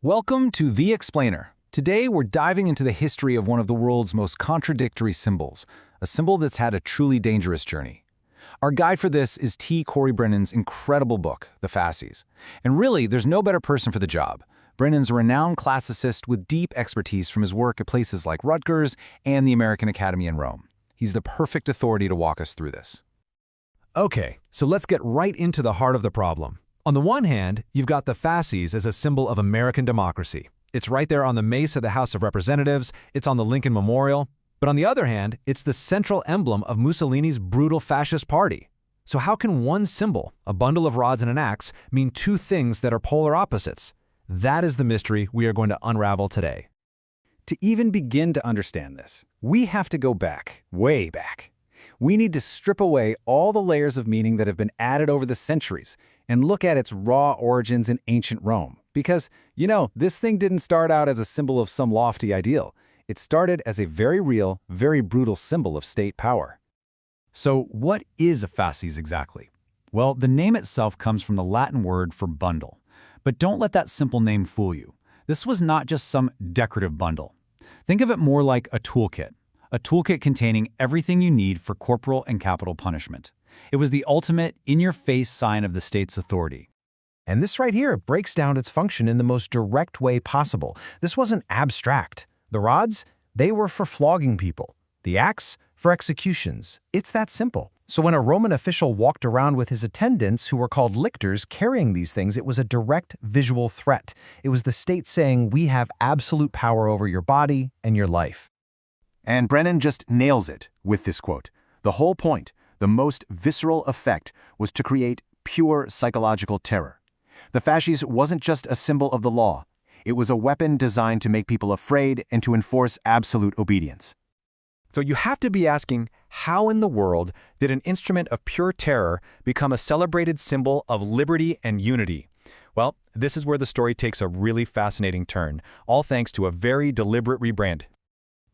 Welcome to The Explainer. Today we're diving into the history of one of the world's most contradictory symbols, a symbol that's had a truly dangerous journey. Our guide for this is T. Corey Brennan's incredible book, The Fasces. And really, there's no better person for the job. Brennan's a renowned classicist with deep expertise from his work at places like Rutgers and the American Academy in Rome. He's the perfect authority to walk us through this. Okay, so let's get right into the heart of the problem. On the one hand, you've got the fasces as a symbol of American democracy. It's right there on the mace of the House of Representatives, it's on the Lincoln Memorial. But on the other hand, it's the central emblem of Mussolini's brutal fascist party. So how can one symbol, a bundle of rods and an axe, mean two things that are polar opposites? That is the mystery we are going to unravel today. To even begin to understand this, we have to go back, way back. We need to strip away all the layers of meaning that have been added over the centuries and look at its raw origins in ancient Rome. Because, this thing didn't start out as a symbol of some lofty ideal. It started as a very real, very brutal symbol of state power. So what is a fasces exactly? Well, the name itself comes from the Latin word for bundle. But don't let that simple name fool you. This was not just some decorative bundle. Think of it more like a toolkit containing everything you need for corporal and capital punishment. It was the ultimate, in-your-face sign of the state's authority. And this right here breaks down its function in the most direct way possible. This wasn't abstract. The rods, they were for flogging people. The axe, for executions. It's that simple. So when a Roman official walked around with his attendants, who were called lictors, carrying these things, it was a direct visual threat. It was the state saying, we have absolute power over your body and your life. And Brennan just nails it with this quote. The whole point, the most visceral effect, was to create pure psychological terror. The fasces wasn't just a symbol of the law. It was a weapon designed to make people afraid and to enforce absolute obedience. So you have to be asking, how in the world did an instrument of pure terror become a celebrated symbol of liberty and unity? Well, this is where the story takes a really fascinating turn, all thanks to a very deliberate rebrand.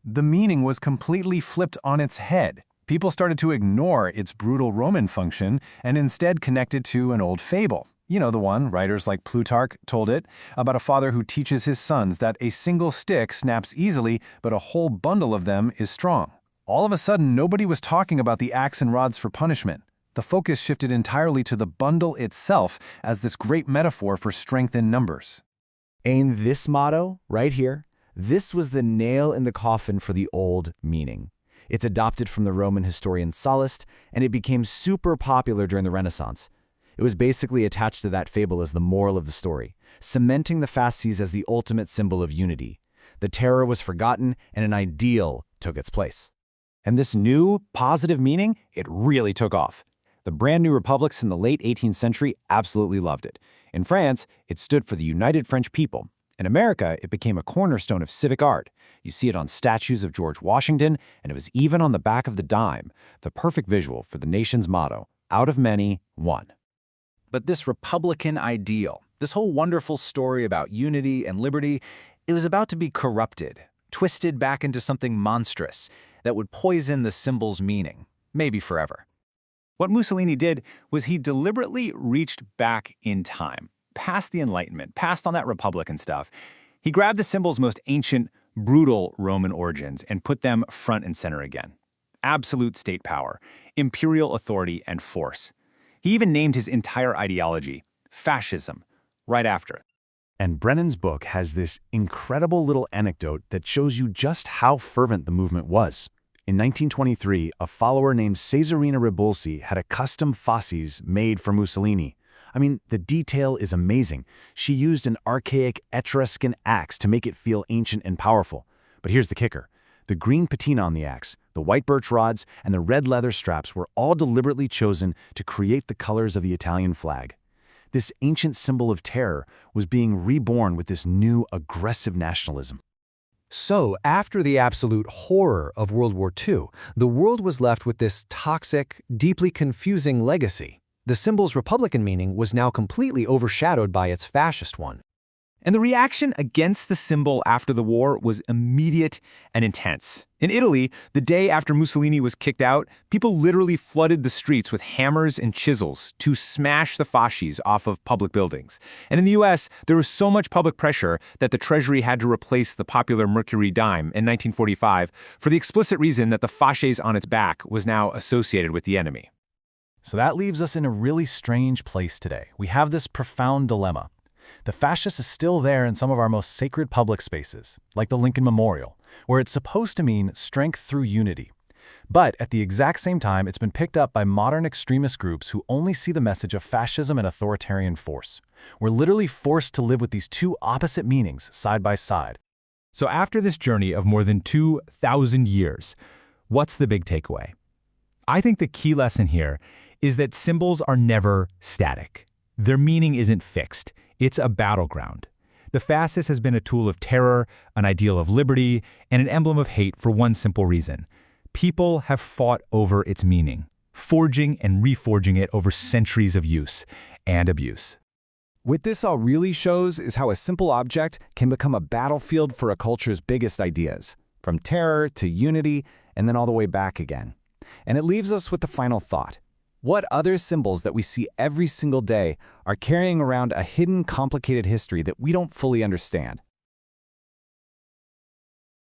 The meaning was completely flipped on its head. People started to ignore its brutal Roman function and instead connect it to an old fable. You know the one, writers like Plutarch told it, about a father who teaches his sons that a single stick snaps easily, but a whole bundle of them is strong. All of a sudden, nobody was talking about the axe and rods for punishment. The focus shifted entirely to the bundle itself as this great metaphor for strength in numbers. And this motto, right here, this was the nail in the coffin for the old meaning. It's adopted from the Roman historian Sallust, and it became super popular during the Renaissance. It was basically attached to that fable as the moral of the story, cementing the fasces as the ultimate symbol of unity. The terror was forgotten, and an ideal took its place. And this new, positive meaning, it really took off. The brand new republics in the late 18th century absolutely loved it. In France, it stood for the United French People. In America, it became a cornerstone of civic art. You see it on statues of George Washington, and it was even on the back of the dime, the perfect visual for the nation's motto, out of many, one. But this Republican ideal, this whole wonderful story about unity and liberty, it was about to be corrupted, twisted back into something monstrous that would poison the symbol's meaning, maybe forever. What Mussolini did was he deliberately reached back in time, past the Enlightenment, past on that Republican stuff. He grabbed the symbol's most ancient, brutal Roman origins and put them front and center again. Absolute state power, imperial authority, and force. He even named his entire ideology, fascism, right after it. And Brennan's book has this incredible little anecdote that shows you just how fervent the movement was. In 1923, a follower named Cesarina Ribulsi had a custom fasces made for Mussolini. I mean, the detail is amazing. She used an archaic Etruscan axe to make it feel ancient and powerful. But here's the kicker. The green patina on the axe, the white birch rods, and the red leather straps were all deliberately chosen to create the colors of the Italian flag. This ancient symbol of terror was being reborn with this new aggressive nationalism. So, after the absolute horror of World War II, the world was left with this toxic, deeply confusing legacy. The symbol's Republican meaning was now completely overshadowed by its fascist one. And the reaction against the symbol after the war was immediate and intense. In Italy, the day after Mussolini was kicked out, people literally flooded the streets with hammers and chisels to smash the fasces off of public buildings. And in the US, there was so much public pressure that the Treasury had to replace the popular Mercury dime in 1945 for the explicit reason that the fasces on its back was now associated with the enemy. So that leaves us in a really strange place today. We have this profound dilemma. The fascis is still there in some of our most sacred public spaces, like the Lincoln Memorial, where it's supposed to mean strength through unity. But at the exact same time, it's been picked up by modern extremist groups who only see the message of fascism and authoritarian force. We're literally forced to live with these two opposite meanings side by side. So after this journey of more than 2,000 years, what's the big takeaway? I think the key lesson here is that symbols are never static. Their meaning isn't fixed. It's a battleground. The fascis has been a tool of terror, an ideal of liberty, and an emblem of hate for one simple reason. People have fought over its meaning, forging and reforging it over centuries of use and abuse. What this all really shows is how a simple object can become a battlefield for a culture's biggest ideas, from terror to unity, and then all the way back again. And it leaves us with the final thought. What other symbols that we see every single day are carrying around a hidden, complicated history that we don't fully understand?